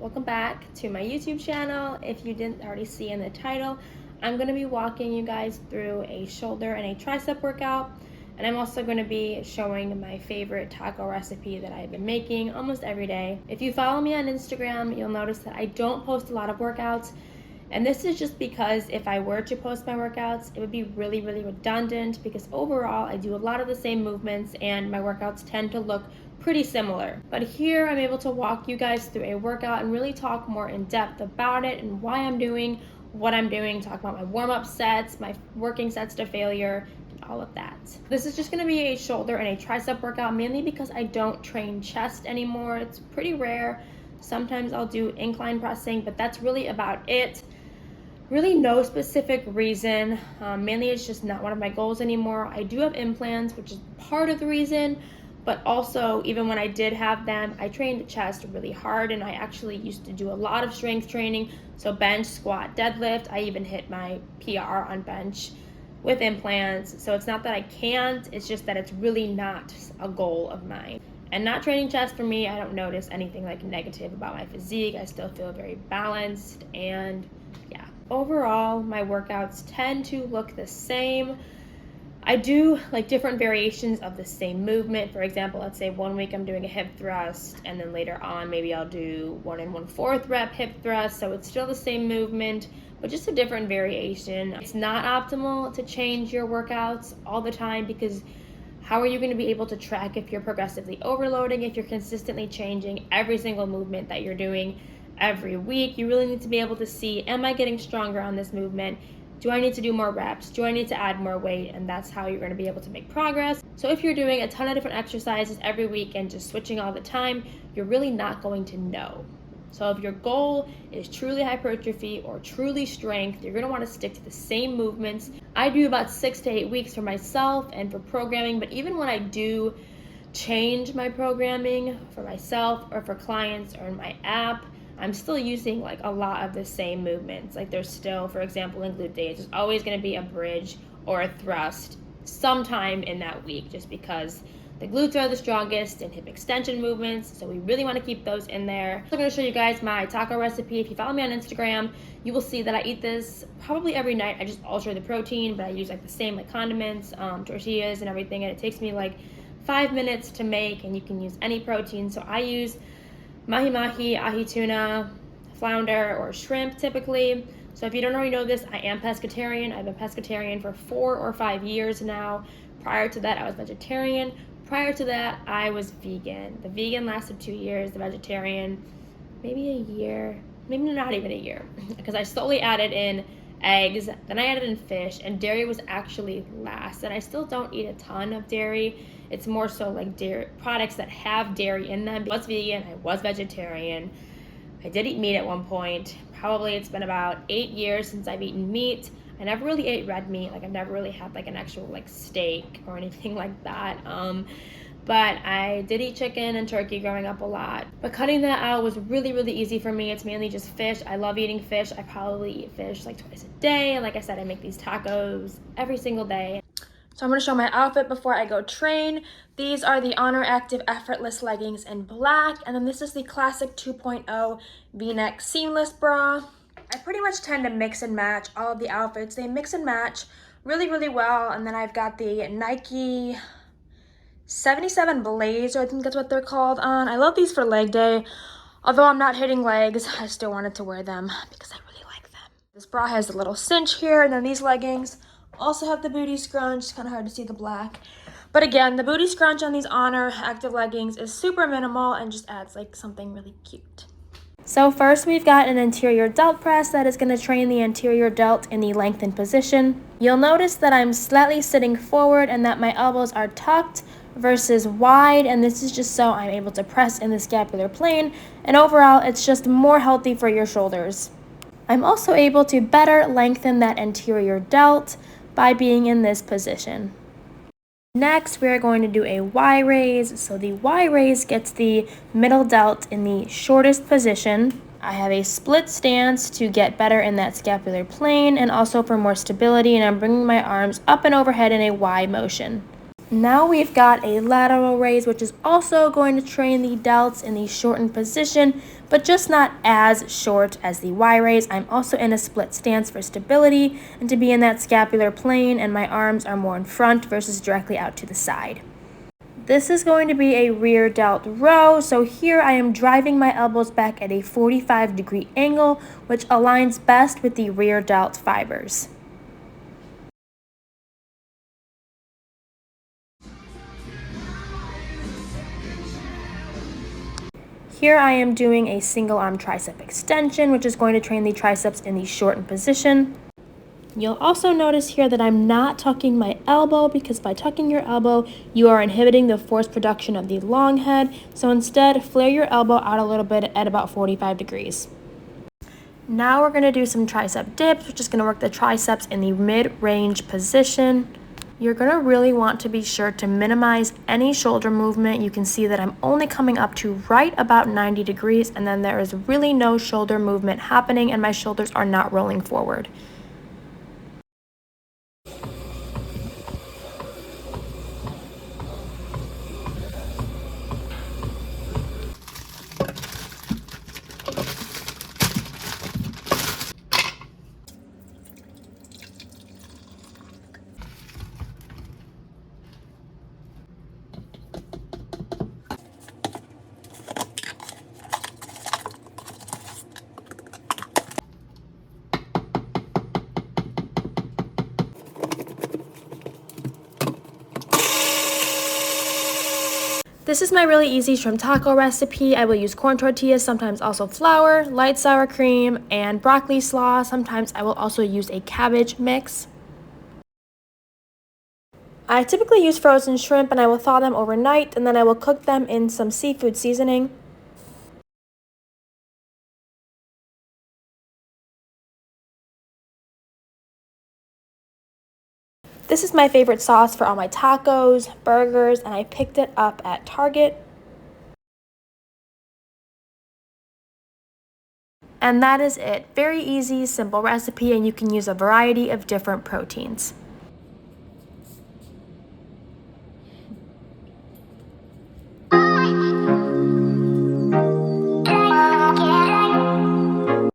Welcome back to my YouTube channel. If you didn't already see in the title, I'm going to be walking you guys through a shoulder and a tricep workout, and I'm also going to be showing my favorite taco recipe that I've been making almost every day. If you follow me on Instagram, you'll notice that I don't post a lot of workouts, and this is just because if I were to post my workouts, it would be really redundant, because overall I do a lot of the same movements and my workouts tend to look pretty similar. But here I'm able to walk you guys through a workout and really talk more in depth about it and why I'm doing what I'm doing, talk about my warm-up sets, my working sets to failure, and all of that. This is just going to be a shoulder and a tricep workout, mainly because I don't train chest anymore. It's pretty rare. Sometimes I'll do incline pressing, but that's really about it. Really no specific reason. Mainly it's just not one of my goals anymore. I do have implants, which is part of the reason, but also even when I did have them, I trained chest really hard, and I actually used to do a lot of strength training. So bench, squat, deadlift. I even hit my PR on bench with implants. So it's not that I can't, it's just that it's really not a goal of mine. And not training chest for me, I don't notice anything like negative about my physique. I still feel very balanced, and yeah. Overall, my workouts tend to look the same. I do like different variations of the same movement. For example, let's say one week I'm doing a hip thrust, and then later on maybe I'll do 1 1/4 rep hip thrust. So it's still the same movement, but just a different variation. It's not optimal to change your workouts all the time, because how are you going to be able to track if you're progressively overloading, if you're consistently changing every single movement that you're doing every week? You really need to be able to see, am I getting stronger on this movement? Do I need to do more reps? Do I need to add more weight? And that's how you're going to be able to make progress. So if you're doing a ton of different exercises every week and just switching all the time, you're really not going to know. So if your goal is truly hypertrophy or truly strength, you're going to want to stick to the same movements. I do about 6 to 8 weeks for myself and for programming, but even when I do change my programming for myself or for clients or in my app, I'm still using like a lot of the same movements. Like there's still, for example, in glute days, there's always going to be a bridge or a thrust sometime in that week, just because the glutes are the strongest and hip extension movements. So we really want to keep those in there. I'm going to show you guys my taco recipe. If you follow me on Instagram, you will see that I eat this probably every night. I just alter the protein, but I use like the same like condiments, tortillas and everything. And it takes me like 5 minutes to make, and you can use any protein. So I use mahi-mahi, ahi tuna, flounder, or shrimp typically. So if you don't already know this, I am pescatarian. I've been pescatarian for 4 or 5 years now. Prior to that, I was vegetarian. Prior to that, I was vegan. The vegan lasted 2 years, the vegetarian maybe a year, maybe not even a year, because I slowly added in eggs, then I added in fish, and dairy was actually last. And I still don't eat a ton of dairy. It's more so like dairy products that have dairy in them. I was vegan, I was vegetarian. I did eat meat at one point. Probably it's been about 8 years since I've eaten meat. I never really ate red meat. Like I've never really had like an actual like steak or anything like that. But I did eat chicken and turkey growing up a lot. But cutting that out was really easy for me. It's mainly just fish. I love eating fish. I probably eat fish like twice a day. And like I said, I make these tacos every single day. So I'm going to show my outfit before I go train. These are the Honor Active Effortless leggings in black. And then this is the Classic 2.0 V-neck seamless bra. I pretty much tend to mix and match all of the outfits. They mix and match really well. And then I've got the Nike 77 Blazer, I think that's what they're called, on. I love these for leg day. Although I'm not hitting legs, I still wanted to wear them because I really like them. This bra has a little cinch here, and then these leggings also have the booty scrunch. It's kind of hard to see the black. But again, the booty scrunch on these Honor Active leggings is super minimal and just adds like something really cute. So first we've got an anterior delt press that is going to train the anterior delt in the lengthened position. You'll notice that I'm slightly sitting forward and that my elbows are tucked versus wide, and this is just so I'm able to press in the scapular plane, and overall it's just more healthy for your shoulders. I'm also able to better lengthen that anterior delt by being in this position. Next, we are going to do a Y raise. So the Y raise gets the middle delt in the shortest position. I have a split stance to get better in that scapular plane and also for more stability, and I'm bringing my arms up and overhead in a Y motion. Now we've got a lateral raise, which is also going to train the delts in the shortened position, but just not as short as the Y raise. I'm also in a split stance for stability and to be in that scapular plane, and my arms are more in front versus directly out to the side. This is going to be a rear delt row, so here I am driving my elbows back at a 45-degree angle, which aligns best with the rear delt fibers. Here I am doing a single arm tricep extension, which is going to train the triceps in the shortened position. You'll also notice here that I'm not tucking my elbow, because by tucking your elbow, you are inhibiting the force production of the long head. So instead, flare your elbow out a little bit at about 45 degrees. Now we're going to do some tricep dips, which is going to work the triceps in the mid-range position. You're going to really want to be sure to minimize any shoulder movement. You can see that I'm only coming up to right about 90 degrees, and then there is really no shoulder movement happening, and my shoulders are not rolling forward. This is my really easy shrimp taco recipe. I will use corn tortillas, sometimes also flour, light sour cream, and broccoli slaw. Sometimes I will also use a cabbage mix. I typically use frozen shrimp, and I will thaw them overnight, and then I will cook them in some seafood seasoning. This is my favorite sauce for all my tacos, burgers, and I picked it up at Target. And that is it. Very easy, simple recipe, and you can use a variety of different proteins.